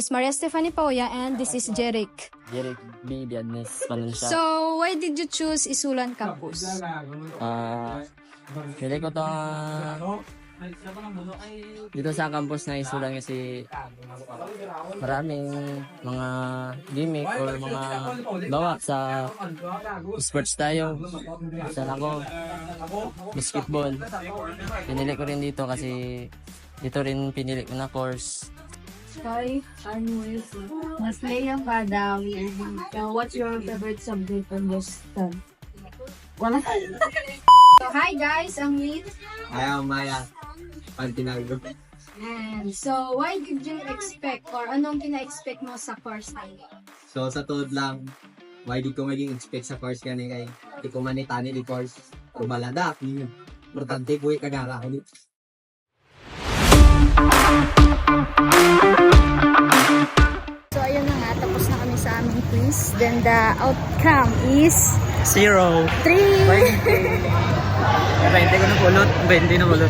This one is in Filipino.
is Maria Stephanie Pauya and this is Jeric. Jeric B. Diadnes Panansya. So, why did you choose Isulan Campus? Pili ko to dito sa campus na Isulan kasi maraming mga gimmick or mga bawa sa sports tayo. Sa ako, basketball. Pinili ko rin dito kasi dito rin pinili ko na course. Hi, I'm with Mas Leia Padawi. What's your favorite subject on this term? So, hi guys, I'm Lynn. Hi, I'm Maya. Pantinagdo. And so, why did you expect or anong kina-expect mo sa course na yun? So, sa tuod lang, why di ko maging expect sa course kani kay di ko manitani di course. Kumalada, importante po kagara ko dito. So, ayun na nga, tapos na kami sa aming quiz. Then, the outcome is 0. 3! 20 ko na pulot. 20 na pulot.